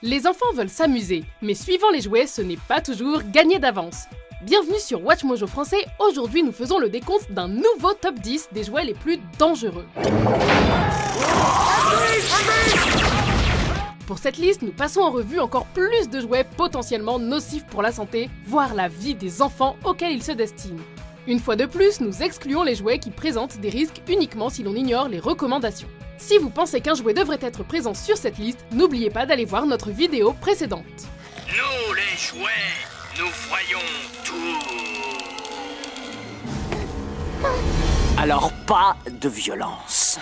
Les enfants veulent s'amuser, mais suivant les jouets, ce n'est pas toujours gagné d'avance. Bienvenue sur Watch Mojo Français, aujourd'hui nous faisons le décompte d'un nouveau top 10 des jouets les plus dangereux. Pour cette liste, nous passons en revue encore plus de jouets potentiellement nocifs pour la santé, voire la vie des enfants auxquels ils se destinent. Une fois de plus, nous excluons les jouets qui présentent des risques uniquement si l'on ignore les recommandations. Si vous pensez qu'un jouet devrait être présent sur cette liste, n'oubliez pas d'aller voir notre vidéo précédente. Nous, les jouets, nous voyons tout. Alors pas de violence.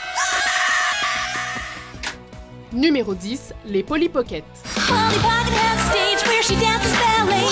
Numéro 10, les Polly Pocket. Polly Pocket has a stage where she dances ballet.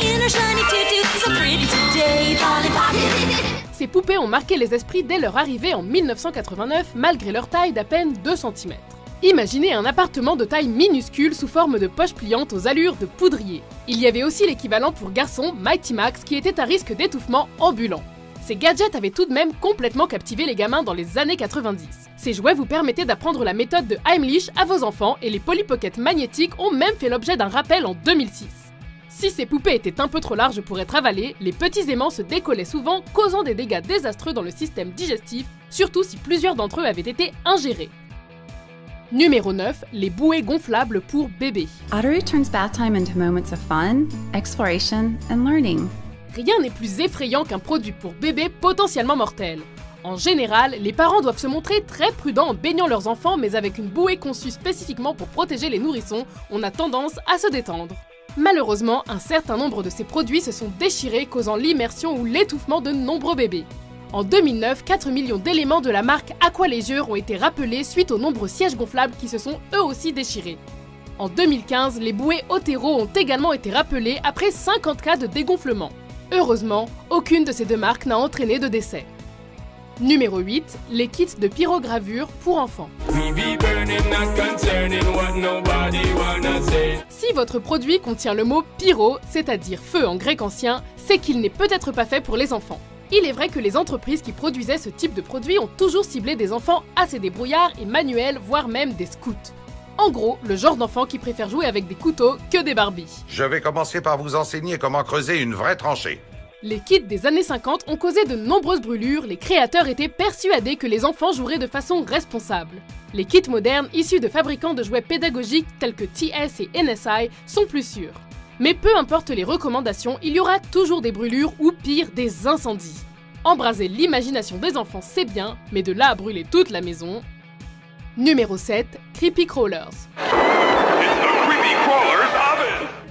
In her shiny tutu, so pretty today. Polly Pocket. Ces poupées ont marqué les esprits dès leur arrivée en 1989, malgré leur taille d'à peine 2 cm. Imaginez un appartement de taille minuscule sous forme de poche pliante aux allures de poudrier. Il y avait aussi l'équivalent pour garçons, Mighty Max, qui était à risque d'étouffement ambulant. Ces gadgets avaient tout de même complètement captivé les gamins dans les années 90. Ces jouets vous permettaient d'apprendre la méthode de Heimlich à vos enfants et les Polly Pocket magnétiques ont même fait l'objet d'un rappel en 2006. Si ces poupées étaient un peu trop larges pour être avalées, les petits aimants se décollaient souvent, causant des dégâts désastreux dans le système digestif, surtout si plusieurs d'entre eux avaient été ingérés. Numéro 9, les bouées gonflables pour bébés. Ottery turns bath time into moments of fun, exploration, and learning. Rien n'est plus effrayant qu'un produit pour bébés potentiellement mortel. En général, les parents doivent se montrer très prudents en baignant leurs enfants, mais avec une bouée conçue spécifiquement pour protéger les nourrissons, on a tendance à se détendre. Malheureusement, un certain nombre de ces produits se sont déchirés, causant l'immersion ou l'étouffement de nombreux bébés. En 2009, 4 millions d'éléments de la marque Aqualeisure ont été rappelés suite aux nombreux sièges gonflables qui se sont eux aussi déchirés. En 2015, les bouées Otero ont également été rappelées après 50 cas de dégonflement. Heureusement, aucune de ces deux marques n'a entraîné de décès. Numéro 8, les kits de pyrogravure pour enfants. Si votre produit contient le mot pyro, c'est-à-dire feu en grec ancien, c'est qu'il n'est peut-être pas fait pour les enfants. Il est vrai que les entreprises qui produisaient ce type de produit ont toujours ciblé des enfants assez débrouillards et manuels, voire même des scouts. En gros, le genre d'enfant qui préfère jouer avec des couteaux que des Barbies. Je vais commencer par vous enseigner comment creuser une vraie tranchée. Les kits des années 50 ont causé de nombreuses brûlures, les créateurs étaient persuadés que les enfants joueraient de façon responsable. Les kits modernes, issus de fabricants de jouets pédagogiques tels que TS et NSI, sont plus sûrs. Mais peu importe les recommandations, il y aura toujours des brûlures ou pire, des incendies. Embraser l'imagination des enfants c'est bien, mais de là à brûler toute la maison... Numéro 7, Creepy Crawlers.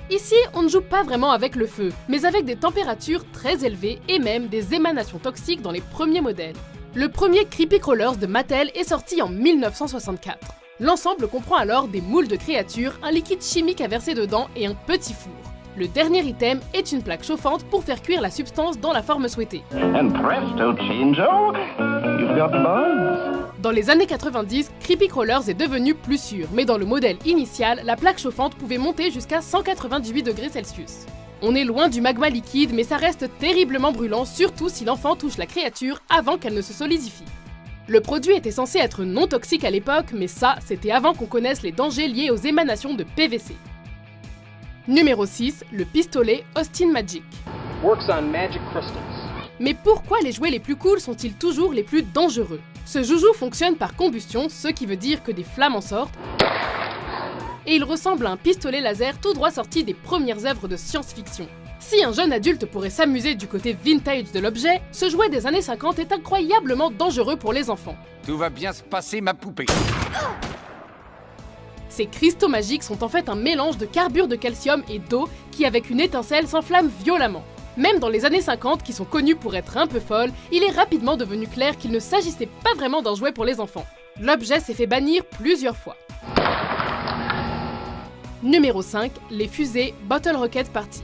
Ici, on ne joue pas vraiment avec le feu, mais avec des températures très élevées et même des émanations toxiques dans les premiers modèles. Le premier Creepy Crawlers de Mattel est sorti en 1964. L'ensemble comprend alors des moules de créatures, un liquide chimique à verser dedans et un petit four. Le dernier item est une plaque chauffante pour faire cuire la substance dans la forme souhaitée. And presto chango, you've got bugs. Dans les années 90, Creepy Crawlers est devenu plus sûr, mais dans le modèle initial, la plaque chauffante pouvait monter jusqu'à 198 degrés Celsius. On est loin du magma liquide, mais ça reste terriblement brûlant, surtout si l'enfant touche la créature avant qu'elle ne se solidifie. Le produit était censé être non toxique à l'époque, mais ça, c'était avant qu'on connaisse les dangers liés aux émanations de PVC. Numéro 6, le pistolet Austin Magic. Works on magic crystals. Mais pourquoi les jouets les plus cools sont-ils toujours les plus dangereux? Ce joujou fonctionne par combustion, ce qui veut dire que des flammes en sortent, et il ressemble à un pistolet laser tout droit sorti des premières œuvres de science-fiction. Si un jeune adulte pourrait s'amuser du côté vintage de l'objet, ce jouet des années 50 est incroyablement dangereux pour les enfants. Tout va bien se passer, ma poupée. Ces cristaux magiques sont en fait un mélange de carbure de calcium et d'eau qui, avec une étincelle, s'enflamme violemment. Même dans les années 50, qui sont connues pour être un peu folles, il est rapidement devenu clair qu'il ne s'agissait pas vraiment d'un jouet pour les enfants. L'objet s'est fait bannir plusieurs fois. Numéro 5, les fusées Bottle Rocket Party.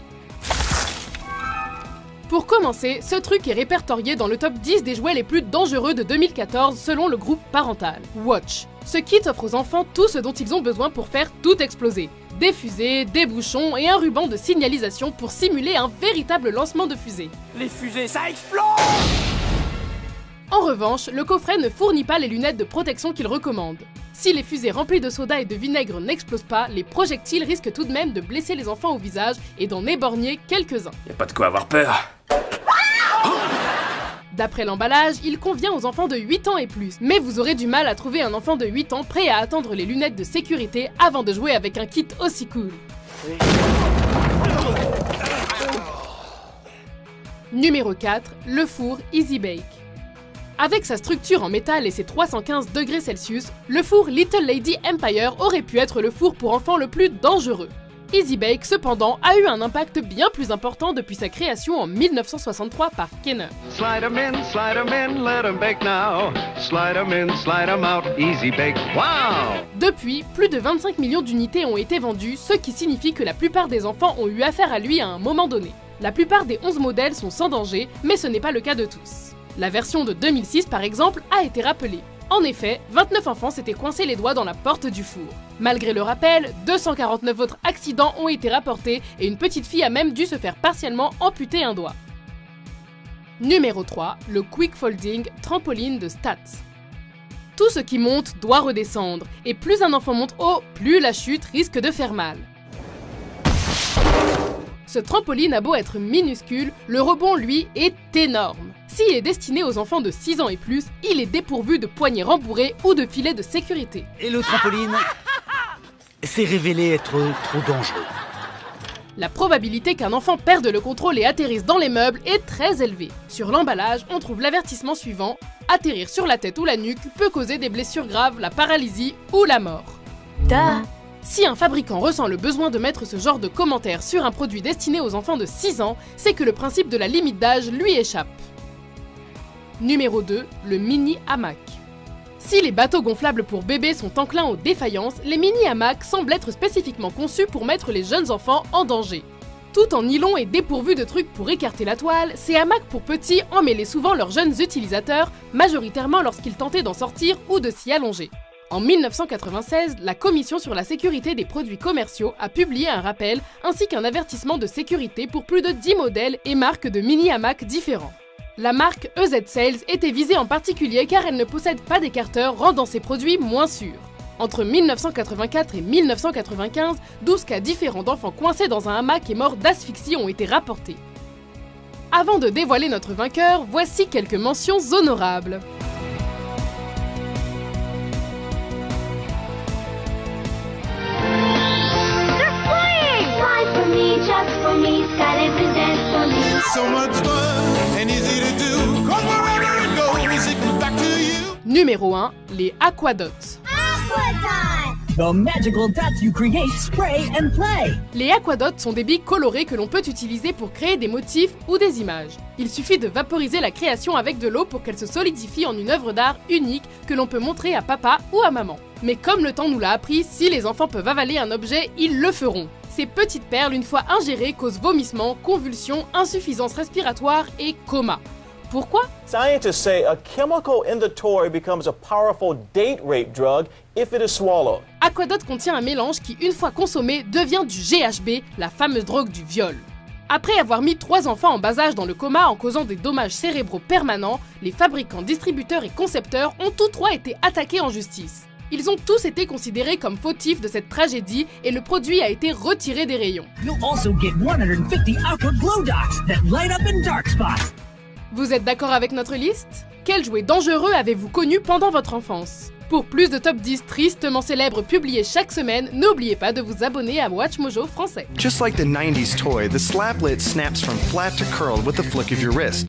Pour commencer, ce truc est répertorié dans le top 10 des jouets les plus dangereux de 2014 selon le groupe parental, Watch. Ce kit offre aux enfants tout ce dont ils ont besoin pour faire tout exploser. Des fusées, des bouchons et un ruban de signalisation pour simuler un véritable lancement de fusée. Les fusées, ça explose! En revanche, le coffret ne fournit pas les lunettes de protection qu'il recommande. Si les fusées remplies de soda et de vinaigre n'explosent pas, les projectiles risquent tout de même de blesser les enfants au visage et d'en éborgner quelques-uns. Y a pas de quoi avoir peur. D'après l'emballage, il convient aux enfants de 8 ans et plus, mais vous aurez du mal à trouver un enfant de 8 ans prêt à attendre les lunettes de sécurité avant de jouer avec un kit aussi cool. Numéro 4, le four Easy Bake. Avec sa structure en métal et ses 315 degrés Celsius, le four Little Lady Empire aurait pu être le four pour enfants le plus dangereux. Easy Bake, cependant, a eu un impact bien plus important depuis sa création en 1963 par Kenner. Slide 'em in, let 'em bake now. Slide 'em in, slide 'em out, Easy Bake, wow! Depuis, plus de 25 millions d'unités ont été vendues, ce qui signifie que la plupart des enfants ont eu affaire à lui à un moment donné. La plupart des 11 modèles sont sans danger, mais ce n'est pas le cas de tous. La version de 2006, par exemple, a été rappelée. En effet, 29 enfants s'étaient coincés les doigts dans la porte du four. Malgré le rappel, 249 autres accidents ont été rapportés et une petite fille a même dû se faire partiellement amputer un doigt. Numéro 3, le Quick Folding trampoline de Stats. Tout ce qui monte doit redescendre, et plus un enfant monte haut, plus la chute risque de faire mal. Ce trampoline a beau être minuscule, le rebond, lui, est énorme. S'il est destiné aux enfants de 6 ans et plus, il est dépourvu de poignées rembourrées ou de filets de sécurité. Et le trampoline s'est révélé être trop dangereux. La probabilité qu'un enfant perde le contrôle et atterrisse dans les meubles est très élevée. Sur l'emballage, on trouve l'avertissement suivant: atterrir sur la tête ou la nuque peut causer des blessures graves, la paralysie ou la mort. Si un fabricant ressent le besoin de mettre ce genre de commentaires sur un produit destiné aux enfants de 6 ans, c'est que le principe de la limite d'âge lui échappe. Numéro 2, le mini hamac. Si les bateaux gonflables pour bébés sont enclins aux défaillances, les mini hamacs semblent être spécifiquement conçus pour mettre les jeunes enfants en danger. Tout en nylon et dépourvus de trucs pour écarter la toile, ces hamacs pour petits emmêlaient souvent leurs jeunes utilisateurs, majoritairement lorsqu'ils tentaient d'en sortir ou de s'y allonger. En 1996, la Commission sur la sécurité des produits commerciaux a publié un rappel ainsi qu'un avertissement de sécurité pour plus de 10 modèles et marques de mini hamacs différents. La marque EZ Sales était visée en particulier car elle ne possède pas d'écarteur, rendant ses produits moins sûrs. Entre 1984 et 1995, 12 cas différents d'enfants coincés dans un hamac et morts d'asphyxie ont été rapportés. Avant de dévoiler notre vainqueur, voici quelques mentions honorables. Numéro 1, les Aquadots. The magical dots you create, spray and play. Les Aquadots sont des billes colorées que l'on peut utiliser pour créer des motifs ou des images. Il suffit de vaporiser la création avec de l'eau pour qu'elle se solidifie en une œuvre d'art unique que l'on peut montrer à papa ou à maman. Mais comme le temps nous l'a appris, si les enfants peuvent avaler un objet, ils le feront. Ces petites perles, une fois ingérées, causent vomissements, convulsions, insuffisance respiratoire et coma. Pourquoi? Scientists say a chemical in the toy becomes a powerful date rape drug if it is swallowed. Aquadot contient un mélange qui, une fois consommé, devient du GHB, la fameuse drogue du viol. Après avoir mis 3 enfants en bas âge dans le coma en causant des dommages cérébraux permanents, les fabricants, distributeurs et concepteurs ont tous 3 été attaqués en justice. Ils ont tous été considérés comme fautifs de cette tragédie et le produit a été retiré des rayons. You'll also get 150 Aqua Glow Dots that light up in dark spots. Vous êtes d'accord avec notre liste? Quel jouet dangereux avez-vous connu pendant votre enfance? Pour plus de top 10 tristement célèbres publiés chaque semaine, n'oubliez pas de vous abonner à WatchMojo français. Just like the 90s toy, the Slaplet snaps from flat to curled with the flick of your wrist.